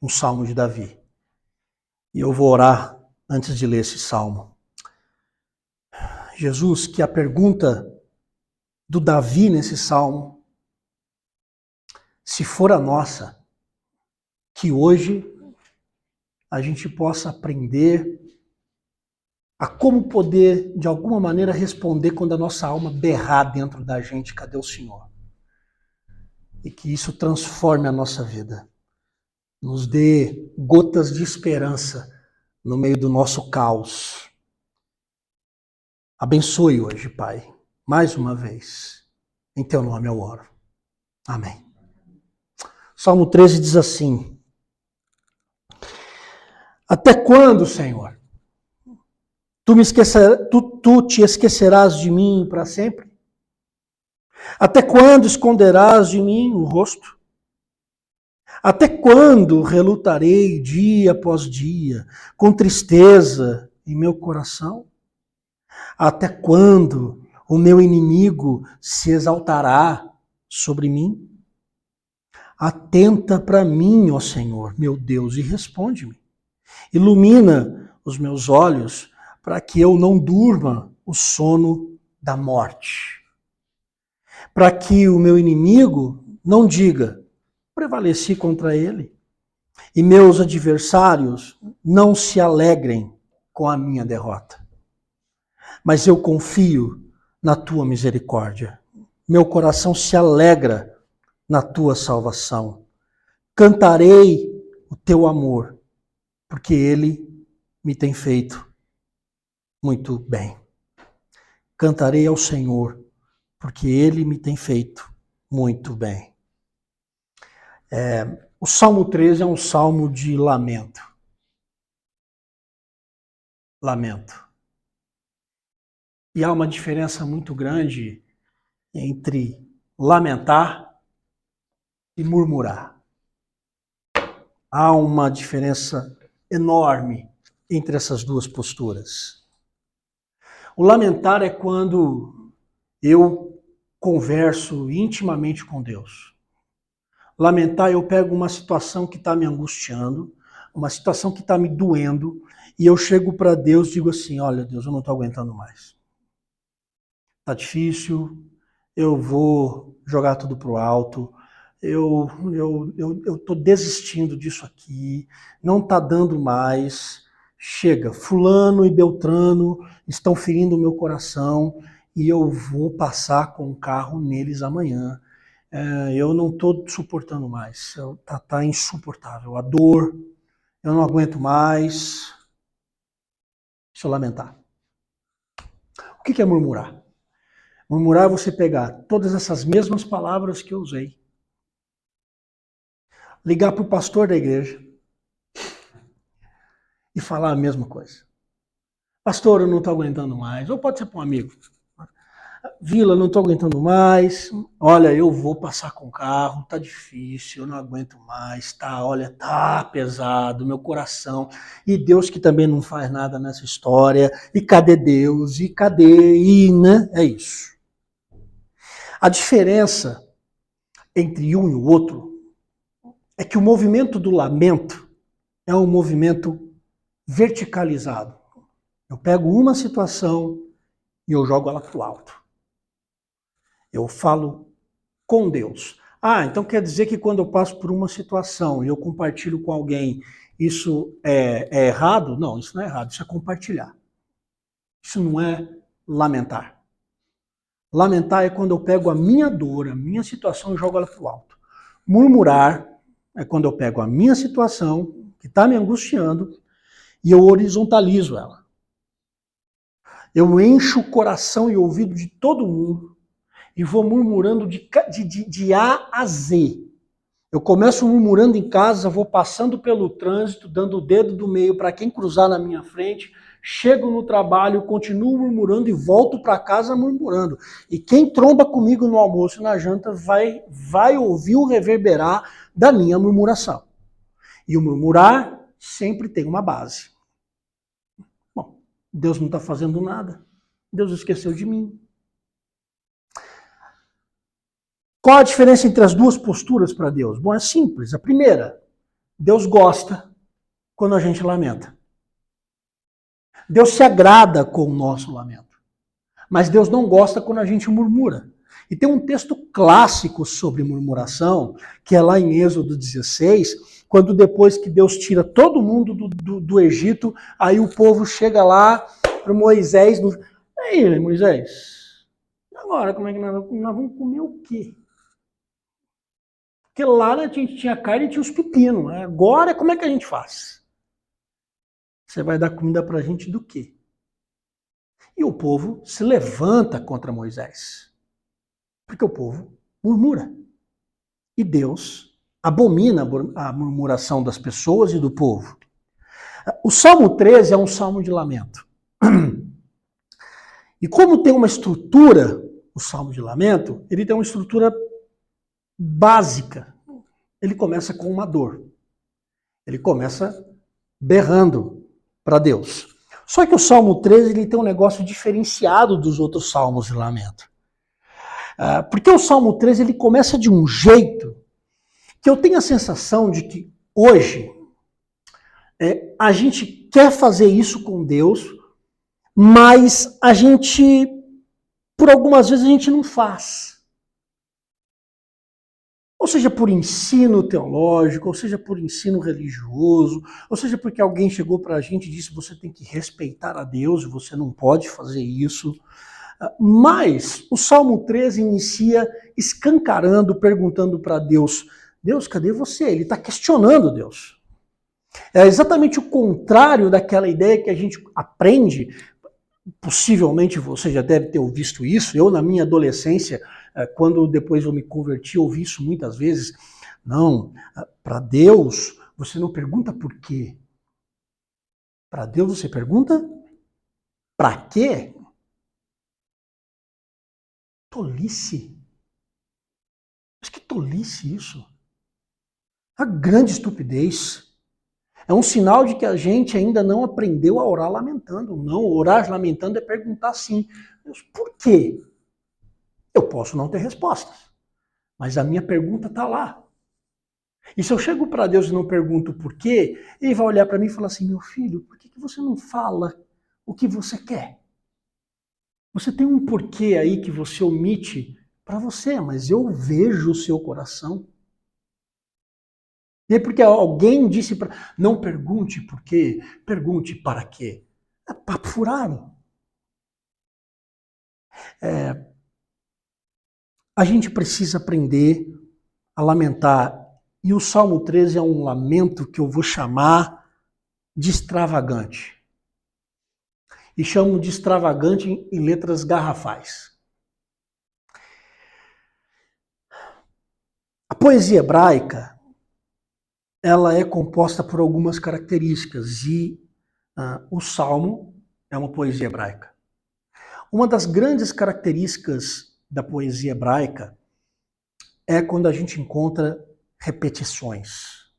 um salmo de Davi. E eu vou orar antes de ler esse salmo. Jesus, que a pergunta do Davi nesse salmo, se for a nossa, que hoje a gente possa aprender a como poder, de alguma maneira, responder quando a nossa alma berrar dentro da gente, cadê o Senhor? E que isso transforme a nossa vida. Nos dê gotas de esperança no meio do nosso caos. Abençoe hoje, Pai, mais uma vez. Em teu nome eu oro. Amém. Salmo 13 diz assim: até quando, Senhor, tu te esquecerás de mim para sempre? Até quando esconderás de mim o rosto? Até quando relutarei dia após dia, com tristeza em meu coração? Até quando o meu inimigo se exaltará sobre mim? Atenta para mim, ó Senhor, meu Deus, e responde-me. Ilumina os meus olhos para que eu não durma o sono da morte. Para que o meu inimigo não diga, prevaleci contra ele, e meus adversários não se alegrem com a minha derrota. Mas eu confio na tua misericórdia. Meu coração se alegra na tua salvação. Cantarei o teu amor, porque ele me tem feito muito bem. Cantarei ao Senhor, porque ele me tem feito muito bem. O Salmo 13 é um salmo de lamento. Lamento. E há uma diferença muito grande entre lamentar e murmurar. Há uma diferença enorme entre essas duas posturas. O lamentar é quando eu converso intimamente com Deus. Lamentar, eu pego uma situação que está me angustiando, uma situação que está me doendo, e eu chego para Deus e digo assim, olha Deus, eu não estou aguentando mais. Está difícil, eu vou jogar tudo para o alto, eu estou desistindo disso aqui, não está dando mais, chega, fulano e beltrano estão ferindo o meu coração e eu vou passar com o carro neles amanhã. Eu não estou suportando mais, tá insuportável, a dor, eu não aguento mais. Deixa eu lamentar. O que é murmurar? Murmurar é você pegar todas essas mesmas palavras que eu usei, ligar para o pastor da igreja e falar a mesma coisa. Pastor, eu não estou aguentando mais. Ou pode ser para um amigo. Vila, não estou aguentando mais. Olha, eu vou passar com o carro, tá difícil, eu não aguento mais. Tá pesado, meu coração. E Deus que também não faz nada nessa história. E cadê Deus? E cadê? E, né? É isso. A diferença entre um e o outro é que o movimento do lamento é um movimento verticalizado. Eu pego uma situação e eu jogo ela para o alto. Eu falo com Deus. Então quer dizer que quando eu passo por uma situação e eu compartilho com alguém, isso é errado? Não, isso não é errado, isso é compartilhar. Isso não é lamentar. Lamentar é quando eu pego a minha dor, a minha situação e jogo ela para o alto. Murmurar é quando eu pego a minha situação, que está me angustiando, e eu horizontalizo ela. Eu encho o coração e o ouvido de todo mundo e vou murmurando de A a Z. Eu começo murmurando em casa, vou passando pelo trânsito, dando o dedo do meio para quem cruzar na minha frente, chego no trabalho, continuo murmurando e volto para casa murmurando. E quem tromba comigo no almoço e na janta vai ouvir o reverberar da minha murmuração. E o murmurar sempre tem uma base. Bom, Deus não está fazendo nada. Deus esqueceu de mim. Qual a diferença entre as duas posturas para Deus? Bom, é simples. A primeira, Deus gosta quando a gente lamenta. Deus se agrada com o nosso lamento. Mas Deus não gosta quando a gente murmura. E tem um texto clássico sobre murmuração, que é lá em Êxodo 16, quando depois que Deus tira todo mundo do Egito, aí o povo chega lá para Moisés. Aí, Moisés, agora como é que nós vamos comer o quê? Porque lá a gente tinha carne e tinha os pepinos. Agora como é que a gente faz? Você vai dar comida para a gente do quê? E o povo se levanta contra Moisés. Porque o povo murmura. E Deus abomina a murmuração das pessoas e do povo. O Salmo 13 é um salmo de lamento. E como tem uma estrutura, o salmo de lamento, ele tem uma estrutura básica. Ele começa com uma dor. Ele começa berrando para Deus. Só que o Salmo 13 ele tem um negócio diferenciado dos outros salmos de lamento. Porque o Salmo 13 ele começa de um jeito que eu tenho a sensação de que hoje a gente quer fazer isso com Deus, mas a gente, por algumas vezes, a gente não faz. Ou seja, por ensino teológico, ou seja, por ensino religioso, ou seja, porque alguém chegou para a gente e disse você tem que respeitar a Deus, você não pode fazer isso. Mas o Salmo 13 inicia escancarando, perguntando para Deus, Deus, cadê você? Ele está questionando Deus. É exatamente o contrário daquela ideia que a gente aprende. Possivelmente você já deve ter visto isso. Eu, na minha adolescência, quando depois eu me converti, ouvi isso muitas vezes. Não, para Deus, você não pergunta por quê. Para Deus, você pergunta para quê? Tolice. Mas que tolice isso. A grande estupidez. É um sinal de que a gente ainda não aprendeu a orar lamentando. Não, orar lamentando é perguntar assim, Deus, por quê? Eu posso não ter respostas, mas a minha pergunta está lá. E se eu chego para Deus e não pergunto por quê, ele vai olhar para mim e falar assim, meu filho, por que você não fala o que você quer? Você tem um porquê aí que você omite para você, mas eu vejo o seu coração. E é porque alguém disse para... Não pergunte por quê, pergunte para quê. É papo furado. A gente precisa aprender a lamentar. E o Salmo 13 é um lamento que eu vou chamar de extravagante. E chamo de extravagante em letras garrafais. A poesia hebraica, ela é composta por algumas características e o Salmo é uma poesia hebraica. Uma das grandes características da poesia hebraica é quando a gente encontra repetições.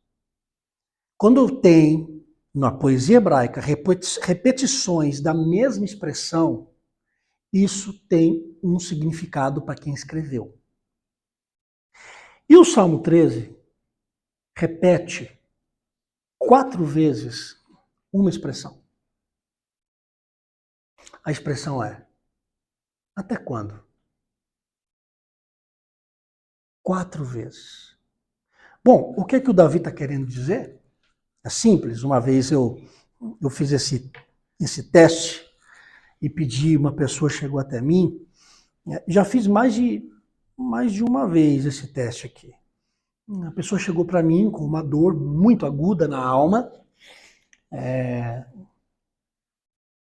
Quando tem na poesia hebraica repetições da mesma expressão, isso tem um significado para quem escreveu. E o Salmo 13 repete 4 vezes uma expressão. A expressão é: até quando? 4 vezes. Bom, o que é que o Davi está querendo dizer? É simples. Uma vez eu fiz esse teste e pedi, uma pessoa chegou até mim. Já fiz mais de uma vez esse teste aqui. A pessoa chegou para mim com uma dor muito aguda na alma.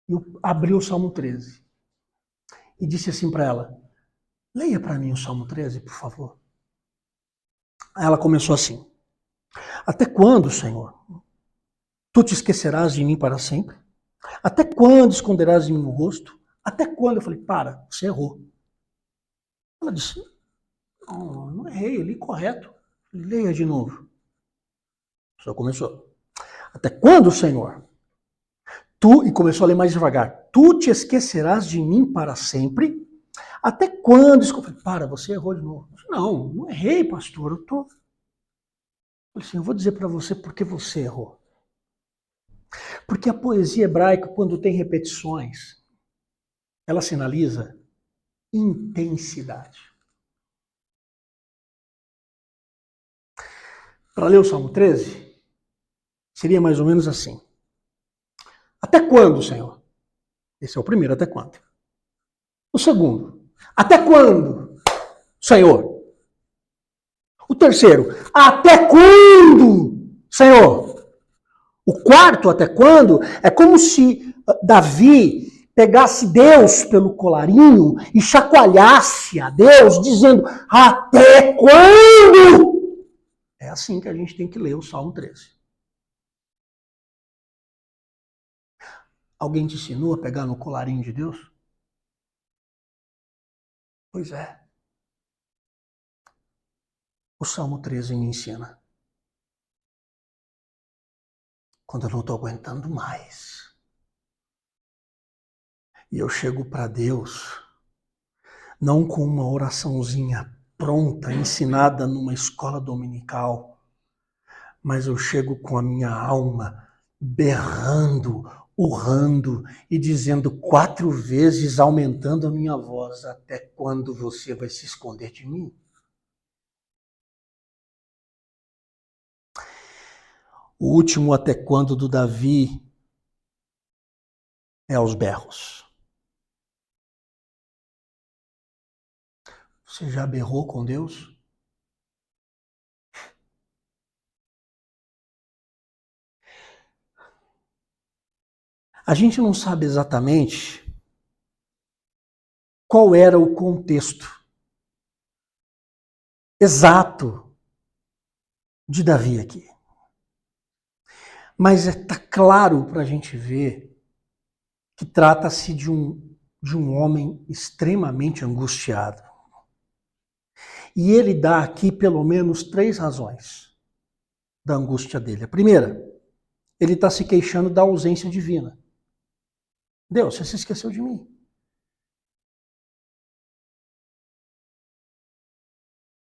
Eu abri o Salmo 13 e disse assim para ela: leia para mim o Salmo 13, por favor. Aí ela começou assim: até quando, Senhor? Tu te esquecerás de mim para sempre? Até quando esconderás de mim o rosto? Até quando? Eu falei: para, você errou. Ela disse: não errei, eu li correto. Eu falei: leia de novo. Só começou: até quando, Senhor? E começou a ler mais devagar. Tu te esquecerás de mim para sempre? Até quando? Eu falei: para, você errou de novo. Eu falei: não errei, pastor. falei assim, eu vou dizer para você por que você errou. Porque a poesia hebraica, quando tem repetições, ela sinaliza intensidade. Para ler o Salmo 13, seria mais ou menos assim. Até quando, Senhor? Esse é o primeiro, até quando? O segundo, até quando, Senhor? O terceiro, até quando, Senhor? O quarto, até quando, é como se Davi pegasse Deus pelo colarinho e chacoalhasse a Deus, dizendo, até quando? É assim que a gente tem que ler o Salmo 13. Alguém te ensinou a pegar no colarinho de Deus? Pois é. O Salmo 13 me ensina. Quando eu não estou aguentando mais. E eu chego para Deus, não com uma oraçãozinha pronta, ensinada numa escola dominical, mas eu chego com a minha alma berrando, urrando e dizendo 4 vezes, aumentando a minha voz, até quando você vai se esconder de mim? O último até quando do Davi é aos berros. Você já berrou com Deus? A gente não sabe exatamente qual era o contexto exato de Davi aqui. Mas está claro para a gente ver que trata-se de um homem extremamente angustiado. E ele dá aqui pelo menos 3 razões da angústia dele. A primeira, ele está se queixando da ausência divina. Deus, você se esqueceu de mim.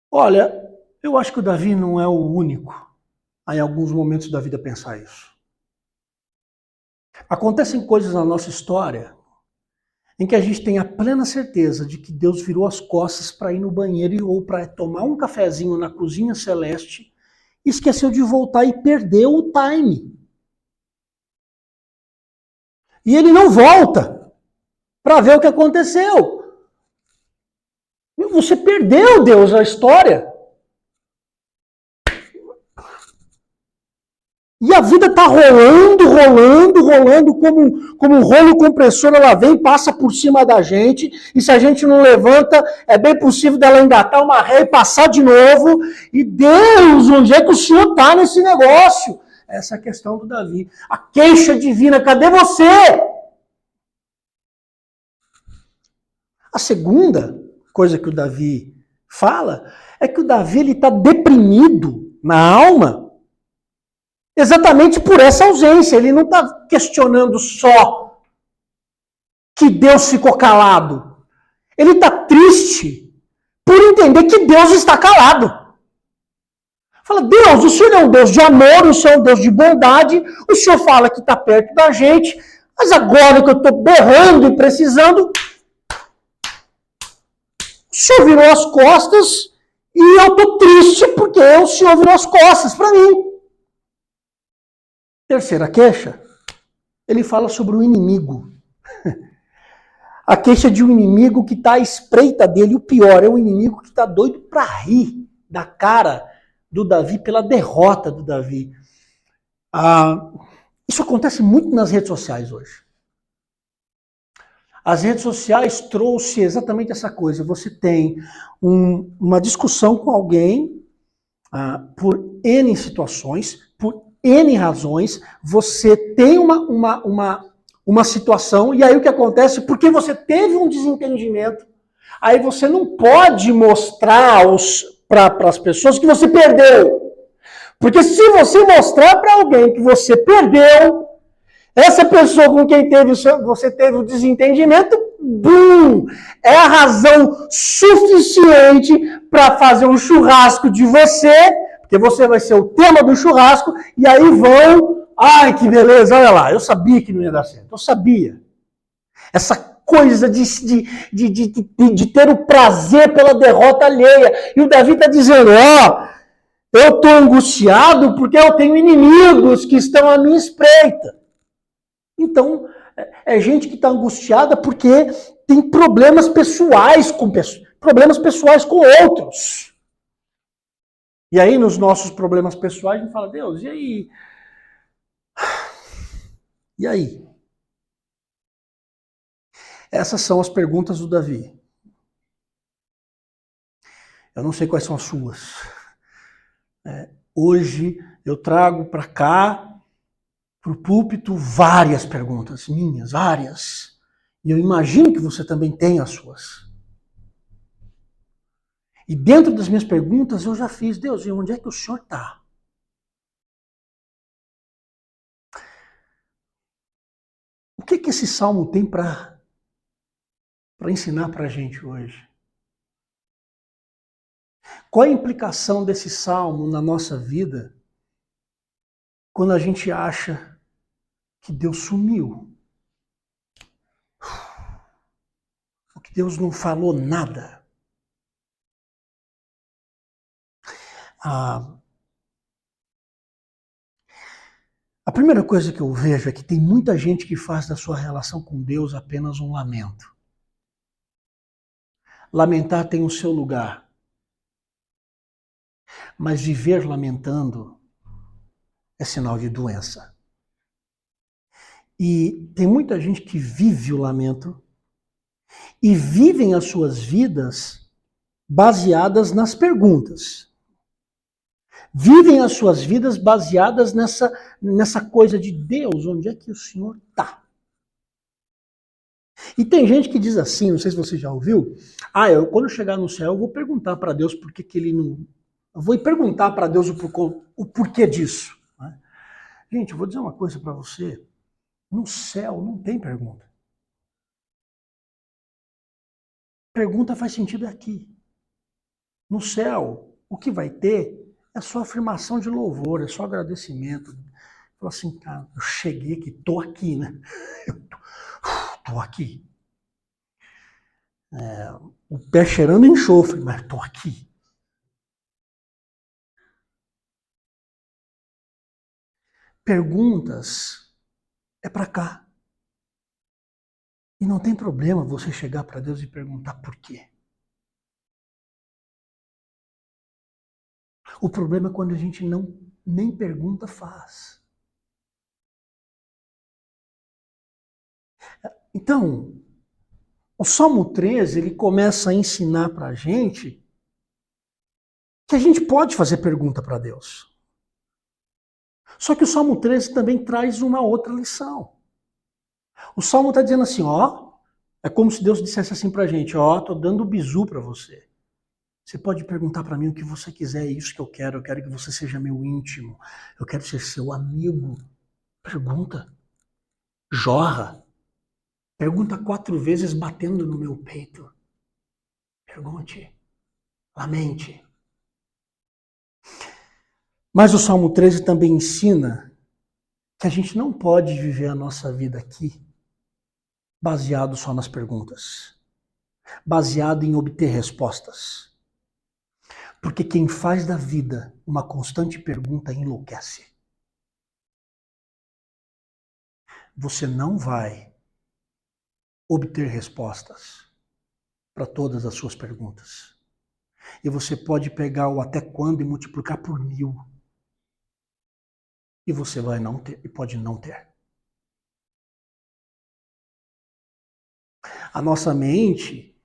Olha, eu acho que o Davi não é o único a, em alguns momentos da vida, pensar isso. Acontecem coisas na nossa história em que a gente tem a plena certeza de que Deus virou as costas para ir no banheiro ou para tomar um cafezinho na cozinha celeste e esqueceu de voltar e perdeu o time. E ele não volta para ver o que aconteceu. Você perdeu, Deus, a história. E a vida está rolando, como um rolo compressor, ela vem, passa por cima da gente, e se a gente não levanta, é bem possível dela engatar uma ré e passar de novo. E Deus, onde é que o Senhor está nesse negócio? Essa é a questão do Davi. A queixa divina, cadê você? A segunda coisa que o Davi fala é que o Davi está deprimido na alma exatamente por essa ausência. Ele não está questionando só que Deus ficou calado. Ele está triste por entender que Deus está calado. Fala, Deus, o Senhor é um Deus de amor, o Senhor é um Deus de bondade, o Senhor fala que está perto da gente, mas agora que eu estou berrando e precisando, o Senhor virou as costas e eu estou triste porque o Senhor virou as costas para mim. Terceira queixa, ele fala sobre o inimigo. A queixa de um inimigo que está à espreita dele. O pior é o inimigo que está doido para rir da cara do Davi pela derrota do Davi. Isso acontece muito nas redes sociais hoje. As redes sociais trouxe exatamente essa coisa. Você tem uma discussão com alguém por N situações, por N razões, você tem uma situação, e aí o que acontece? Porque você teve um desentendimento, aí você não pode mostrar para as pessoas que você perdeu. Porque se você mostrar para alguém que você perdeu, essa pessoa com quem você teve o desentendimento, bum, é a razão suficiente para fazer um churrasco de você, Porque você vai ser o tema do churrasco e aí vão... Ai, que beleza, olha lá, eu sabia que não ia dar certo, eu sabia. Essa coisa de ter o prazer pela derrota alheia. E o Davi está dizendo, ó, eu estou angustiado porque eu tenho inimigos que estão à minha espreita. Então, é gente que está angustiada porque tem problemas pessoais com outros. E aí, nos nossos problemas pessoais, a gente fala, Deus, e aí? E aí? Essas são as perguntas do Davi. Eu não sei quais são as suas. Hoje eu trago para cá, para o púlpito, várias perguntas minhas, várias. E eu imagino que você também tem as suas. E dentro das minhas perguntas eu já fiz, Deus, e onde é que o Senhor está? O que esse salmo tem para ensinar para a gente hoje? Qual a implicação desse salmo na nossa vida quando a gente acha que Deus sumiu? Ou que Deus não falou nada? A primeira coisa que eu vejo é que tem muita gente que faz da sua relação com Deus apenas um lamento. Lamentar tem o seu lugar, mas viver lamentando é sinal de doença. E tem muita gente que vive o lamento e vivem as suas vidas baseadas nas perguntas. Vivem as suas vidas baseadas nessa coisa de Deus, onde é que o Senhor está? E tem gente que diz assim, não sei se você já ouviu, quando eu chegar no céu eu vou perguntar para Deus por que ele não... Eu vou perguntar para Deus o porquê disso. Né? Gente, eu vou dizer uma coisa para você, no céu não tem pergunta. Pergunta faz sentido aqui. No céu, o que vai ter é só afirmação de louvor, é só agradecimento. Fala assim, cara, eu cheguei aqui, tô aqui, né? Eu tô aqui. O pé cheirando enxofre, mas tô aqui. Perguntas é para cá. E não tem problema você chegar para Deus e perguntar por quê. O problema é quando a gente nem pergunta faz. Então, o Salmo 13, ele começa a ensinar para a gente que a gente pode fazer pergunta para Deus. Só que o Salmo 13 também traz uma outra lição. O Salmo está dizendo assim, ó, é como se Deus dissesse assim para a gente, ó, tô dando o bizu para você. Você pode perguntar para mim o que você quiser, é isso que eu quero que você seja meu íntimo, eu quero ser seu amigo. Pergunta, jorra, pergunta 4 vezes batendo no meu peito. Pergunte, lamente. Mas o Salmo 13 também ensina que a gente não pode viver a nossa vida aqui baseado só nas perguntas, baseado em obter respostas. Porque quem faz da vida uma constante pergunta enlouquece. Você não vai obter respostas para todas as suas perguntas. E você pode pegar o até quando e multiplicar por 1000. E você vai não ter, e pode não ter. A nossa mente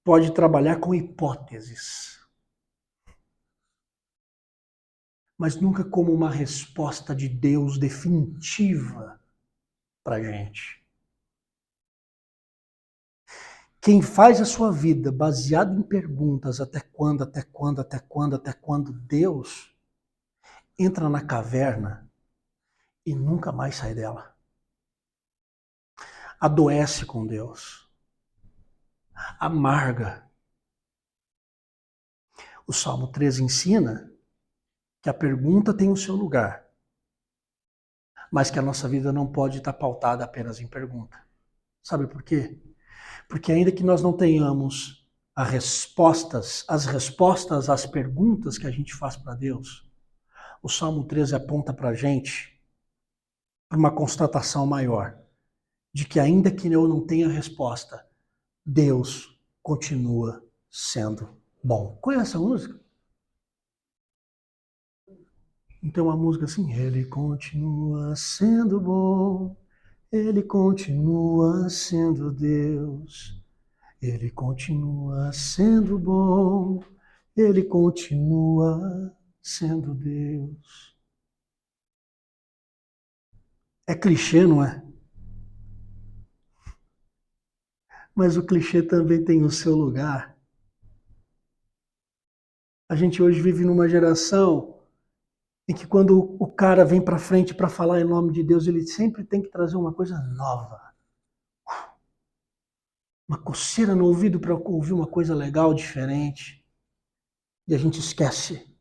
pode trabalhar com hipóteses, mas nunca como uma resposta de Deus definitiva para a gente. Quem faz a sua vida baseada em perguntas, até quando, até quando, até quando, até quando, Deus entra na caverna e nunca mais sai dela. Adoece com Deus. Amarga. O Salmo 13 ensina que a pergunta tem o seu lugar, mas que a nossa vida não pode estar pautada apenas em pergunta. Sabe por quê? Porque ainda que nós não tenhamos as respostas às perguntas que a gente faz para Deus, o Salmo 13 aponta para a gente uma constatação maior, de que ainda que eu não tenha resposta, Deus continua sendo bom. Conhece essa música? Então a música assim, Ele continua sendo bom, Ele continua sendo Deus, Ele continua sendo bom, Ele continua sendo Deus. É clichê, não é? Mas o clichê também tem o seu lugar. A gente hoje vive numa geração em que quando o cara vem para frente para falar em nome de Deus, ele sempre tem que trazer uma coisa nova. Uma coceira no ouvido para ouvir uma coisa legal, diferente. E a gente esquece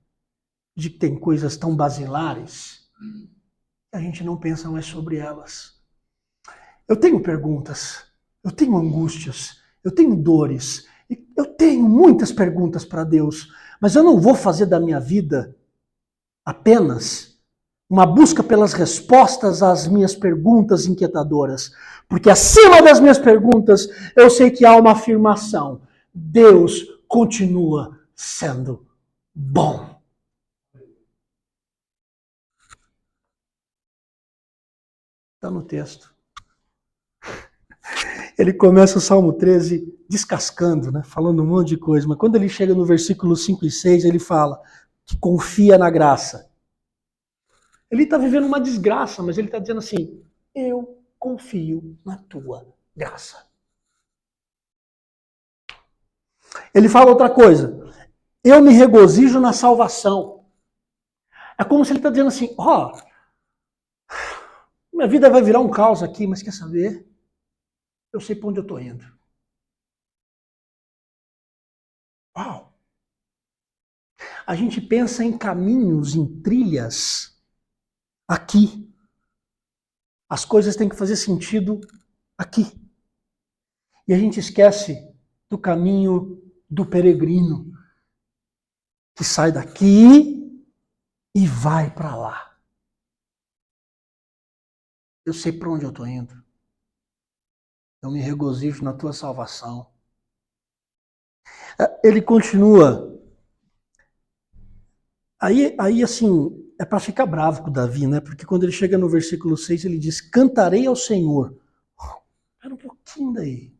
de que tem coisas tão basilares que a gente não pensa mais sobre elas. Eu tenho perguntas, eu tenho angústias, eu tenho dores, eu tenho muitas perguntas para Deus, mas eu não vou fazer da minha vida apenas uma busca pelas respostas às minhas perguntas inquietadoras. Porque acima das minhas perguntas, eu sei que há uma afirmação. Deus continua sendo bom. Está no texto. Ele começa o Salmo 13 descascando, né, falando um monte de coisa. Mas quando ele chega no versículo 5 e 6, ele fala que confia na graça. Ele está vivendo uma desgraça, mas ele está dizendo assim, eu confio na tua graça. Ele fala outra coisa, eu me regozijo na salvação. É como se ele está dizendo assim, minha vida vai virar um caos aqui, mas quer saber? Eu sei para onde eu estou indo. Uau! A gente pensa em caminhos, em trilhas, aqui. As coisas têm que fazer sentido aqui. E a gente esquece do caminho do peregrino, que sai daqui e vai para lá. Eu sei para onde eu estou indo. Eu me regozijo na tua salvação. Ele continua. Aí assim, é para ficar bravo com o Davi, né? Porque quando ele chega no versículo 6, ele diz, cantarei ao Senhor. Espera um pouquinho daí.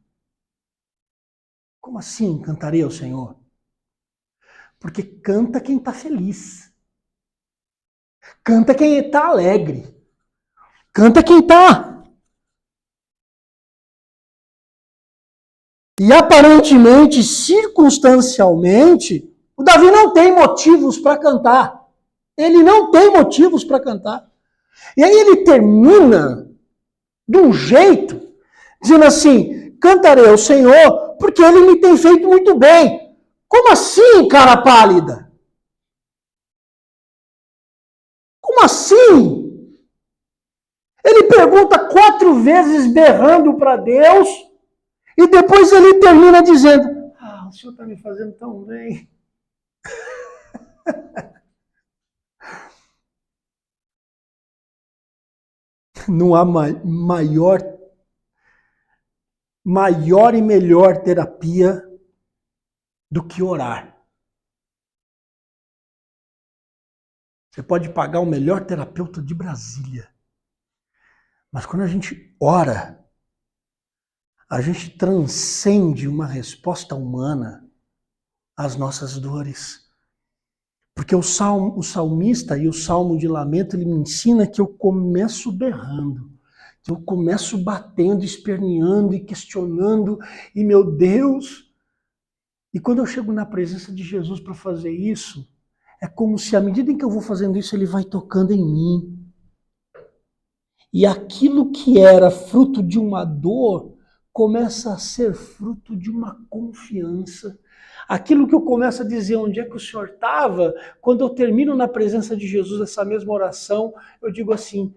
Como assim cantarei ao Senhor? Porque canta quem está feliz. Canta quem está alegre. Canta quem está. E aparentemente, circunstancialmente, o Davi não tem motivos para cantar. Ele não tem motivos para cantar. E aí ele termina de um jeito, dizendo assim, cantarei ao Senhor porque ele me tem feito muito bem. Como assim, cara pálida? Como assim? Ele pergunta 4 vezes berrando para Deus e depois ele termina dizendo, o Senhor está me fazendo tão bem. Não há maior e melhor terapia do que orar. Você pode pagar o melhor terapeuta de Brasília. Mas quando a gente ora, a gente transcende uma resposta humana às nossas dores. Porque o salmista e o salmo de lamento, ele me ensina que eu começo berrando, que eu começo batendo, esperneando e questionando, e meu Deus... E quando eu chego na presença de Jesus para fazer isso, é como se à medida em que eu vou fazendo isso, ele vai tocando em mim. E aquilo que era fruto de uma dor começa a ser fruto de uma confiança. Aquilo que eu começo a dizer, onde é que o Senhor estava, quando eu termino na presença de Jesus essa mesma oração, eu digo assim,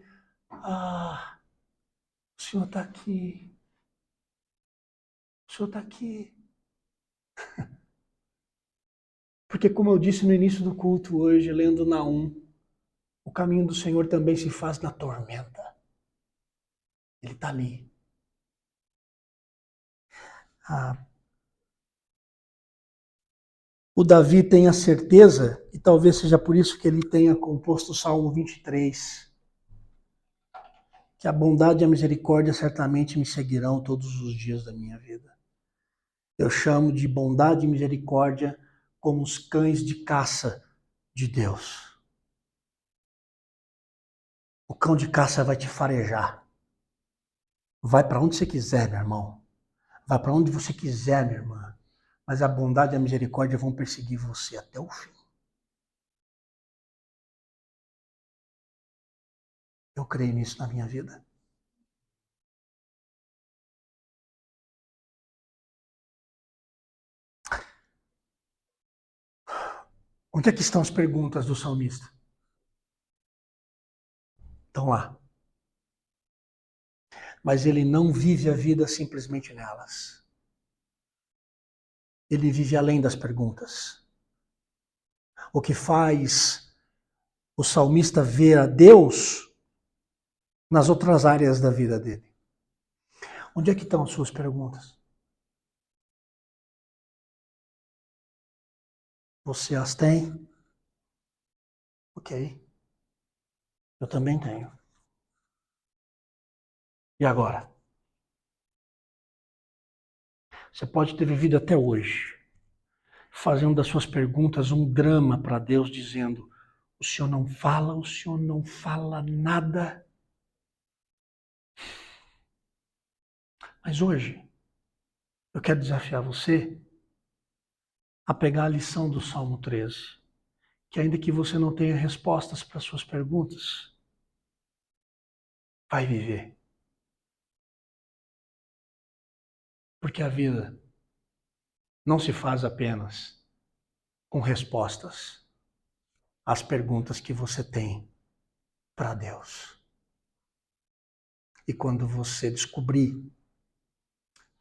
o Senhor está aqui. O Senhor está aqui. Porque como eu disse no início do culto hoje, lendo Naum, o caminho do Senhor também se faz na tormenta. Ele está ali. O Davi tem a certeza, e talvez seja por isso que ele tenha composto o Salmo 23, que a bondade e a misericórdia certamente me seguirão todos os dias da minha vida. Eu chamo de bondade e misericórdia como os cães de caça de Deus. O cão de caça vai te farejar. Vai para onde você quiser, meu irmão. Vai para onde você quiser, minha irmã. Mas a bondade e a misericórdia vão perseguir você até o fim. Eu creio nisso na minha vida. Onde é que estão as perguntas do salmista? Estão lá. Mas ele não vive a vida simplesmente nelas. Ele vive além das perguntas. O que faz o salmista ver a Deus nas outras áreas da vida dele. Onde é que estão as suas perguntas? Você as tem? Ok. Eu também tenho. E agora? Você pode ter vivido até hoje, fazendo das suas perguntas um drama para Deus, dizendo: o Senhor não fala nada. Mas hoje, eu quero desafiar você a pegar a lição do Salmo 13, que ainda que você não tenha respostas para suas perguntas, vai viver. Porque a vida não se faz apenas com respostas às perguntas que você tem para Deus. E quando você descobrir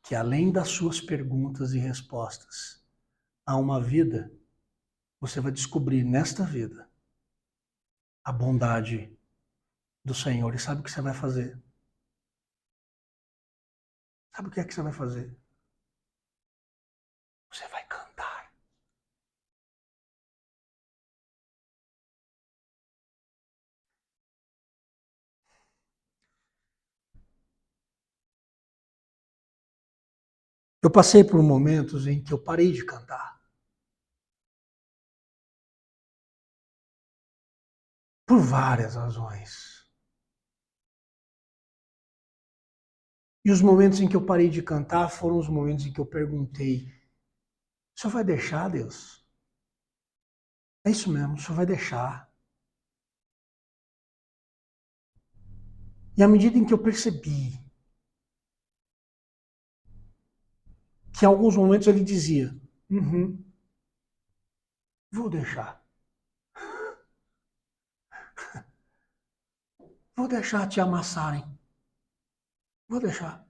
que além das suas perguntas e respostas há uma vida, você vai descobrir nesta vida a bondade do Senhor. E sabe o que você vai fazer? Sabe o que é que você vai fazer? Você vai cantar. Eu passei por momentos em que eu parei de cantar. Por várias razões. E os momentos em que eu parei de cantar foram os momentos em que eu perguntei: o Senhor vai deixar, Deus? É isso mesmo, o Senhor vai deixar. E à medida em que eu percebi que em alguns momentos ele dizia: vou deixar. Vou deixar te amassarem. Vou deixar.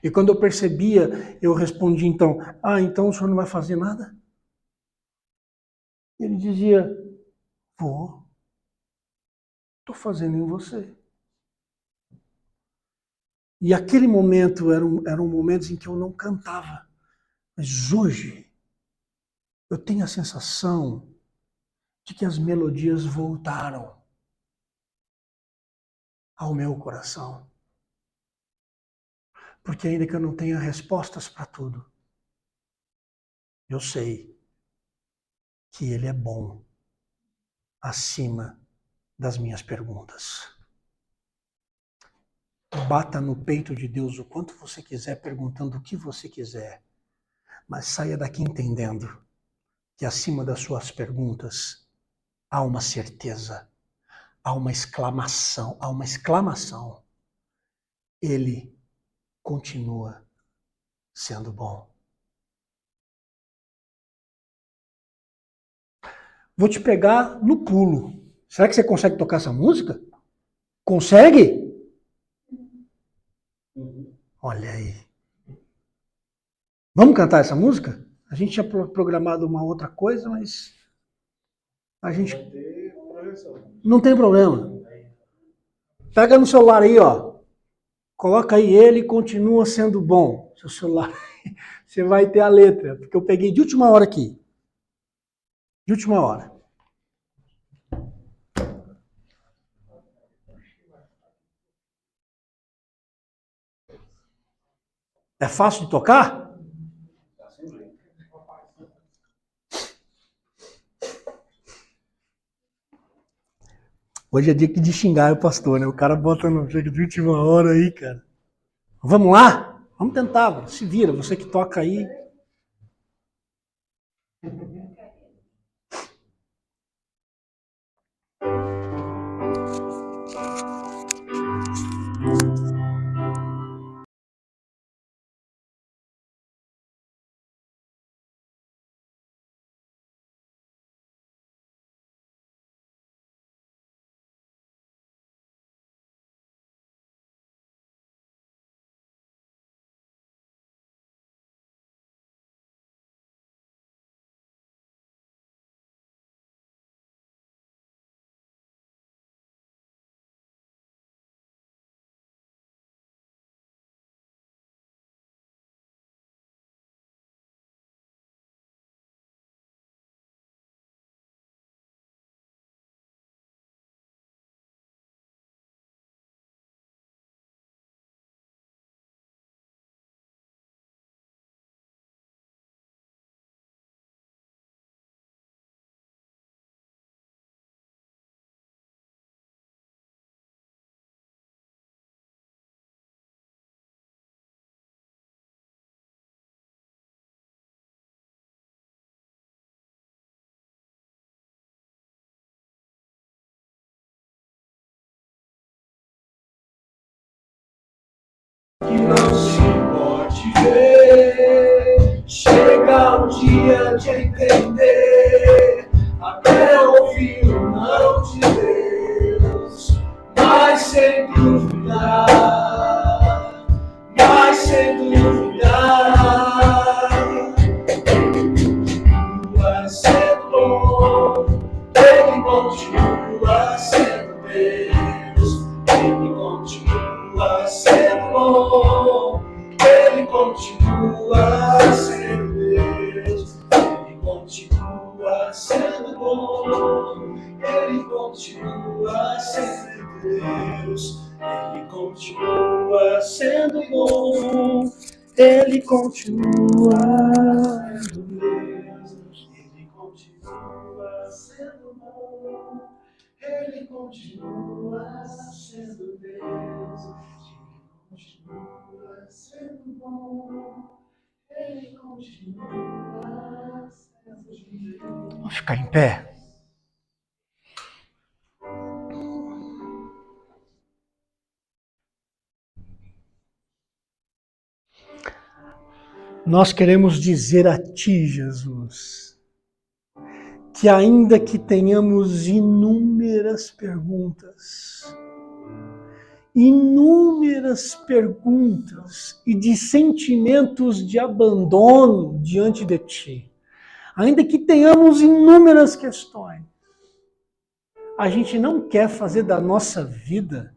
E quando eu percebia, eu respondi então: então o senhor não vai fazer nada? Ele dizia: vou. Estou fazendo em você. E aquele momento eram momentos em que eu não cantava. Mas hoje, eu tenho a sensação de que as melodias voltaram ao meu coração. Porque ainda que eu não tenha respostas para tudo, eu sei que Ele é bom acima das minhas perguntas. Bata no peito de Deus o quanto você quiser, perguntando o que você quiser, mas saia daqui entendendo que acima das suas perguntas há uma certeza, há uma exclamação. Ele continua sendo bom. Vou te pegar no pulo. Será que você consegue tocar essa música? Consegue? Olha aí. Vamos cantar essa música? A gente tinha programado uma outra coisa, mas a gente... Não tem problema. Pega no celular aí, ó. Coloca aí, ele continua sendo bom. Seu celular, você vai ter a letra, porque eu peguei de última hora aqui. De última hora. É fácil de tocar? Hoje é dia de xingar o pastor, né? O cara bota no chega de última hora aí, cara. Vamos lá? Vamos tentar, se vira, você que toca aí. Que não se pode ver, chega o dia de entender, até ouvir o não de Deus, mas sem duvidar, mas sem duvidar, vai ser bom, ele continua sendo Deus, ele continua sendo bom, ele continua sendo Deus, ele continua sendo bom, ele continua sendo Deus, ele continua sendo bom, ele continua sendo Deus, ele continua sendo bom, ele continua sendo Deus, continua sendo bom, ele continua sendo Deus. Vamos ficar em pé? Nós queremos dizer a Ti, Jesus, que ainda que tenhamos inúmeras perguntas e de sentimentos de abandono diante de Ti, ainda que tenhamos inúmeras questões, a gente não quer fazer da nossa vida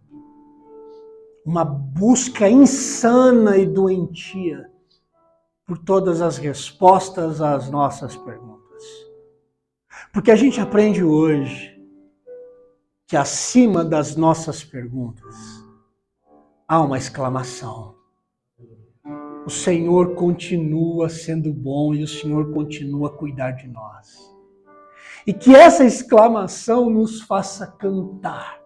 uma busca insana e doentia por todas as respostas às nossas perguntas. Porque a gente aprende hoje que acima das nossas perguntas há uma exclamação. O Senhor continua sendo bom e o Senhor continua a cuidar de nós. E que essa exclamação nos faça cantar.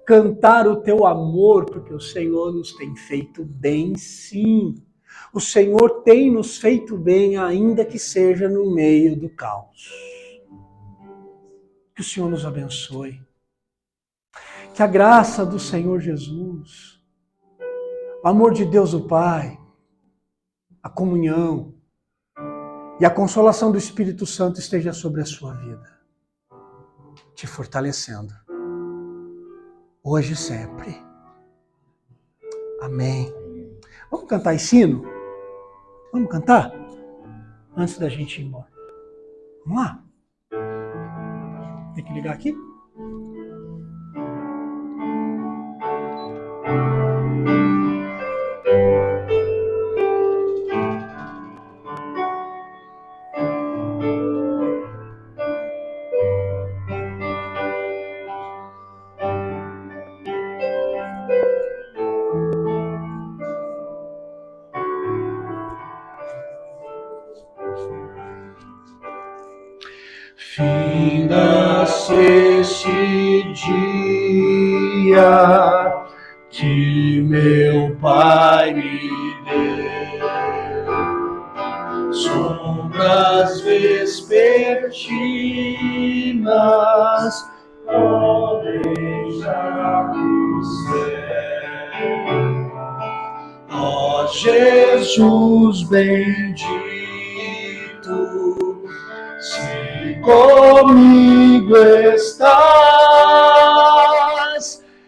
Cantar o teu amor, porque o Senhor nos tem feito bem, sim. O Senhor tem nos feito bem, ainda que seja no meio do caos. Que o Senhor nos abençoe. Que a graça do Senhor Jesus, o amor de Deus o Pai, a comunhão e a consolação do Espírito Santo esteja sobre a sua vida, te fortalecendo, hoje e sempre. Amém. Vamos cantar esse hino? Vamos cantar? Antes da gente ir embora. Vamos lá? Tem que ligar aqui? Finda-se este dia que meu Pai me deu, sombras vespertinas podem já no céu. Ó Jesus bendito, se comigo estás,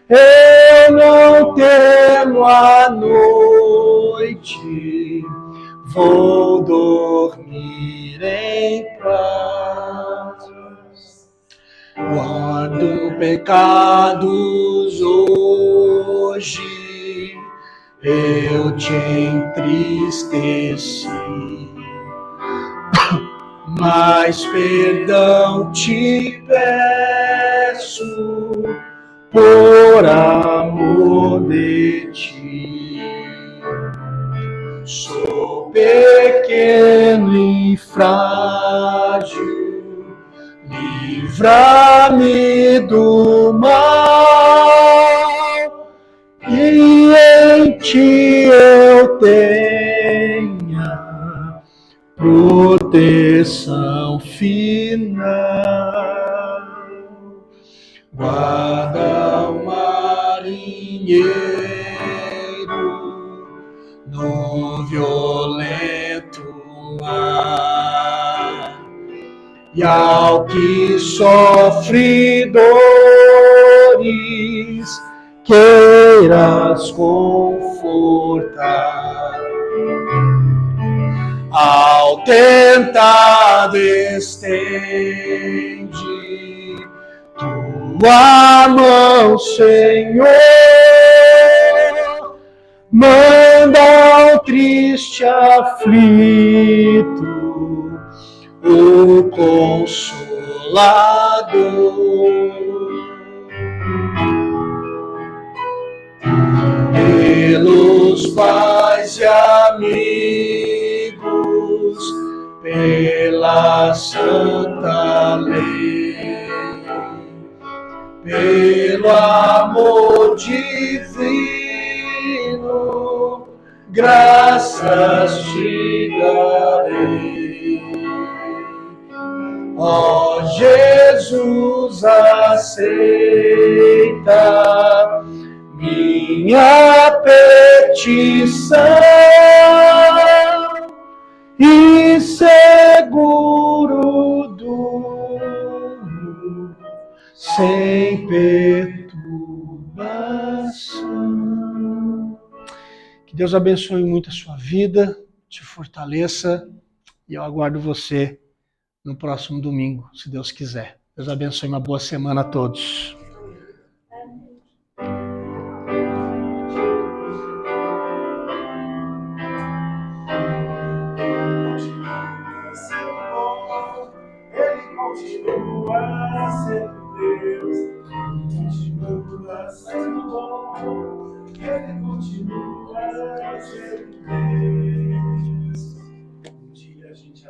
eu não temo a noite, vou dormir em paz. Guardo pecados hoje, eu te entristeci, mas perdão te peço por amor de ti. Sou pequeno e frágil, livra-me do mal, e em ti eu tenha proteção final. Guarda o marinheiro no violento mar, e ao que sofre dores queiras confortar. Ao tentado estende tua mão, Senhor, manda ao triste aflito o Consolador. Pelos pais e amigos, pela santa lei, pelo amor divino, graças te darei. Ó Jesus, aceita minha petição e seguro durmo sem perturbação. Que Deus abençoe muito a sua vida, te fortaleça, e eu aguardo você no próximo domingo, se Deus quiser. Deus abençoe, uma boa semana a todos. Continua sendo Deus, continua sendo bom, Ele continua sendo Deus. Um dia a gente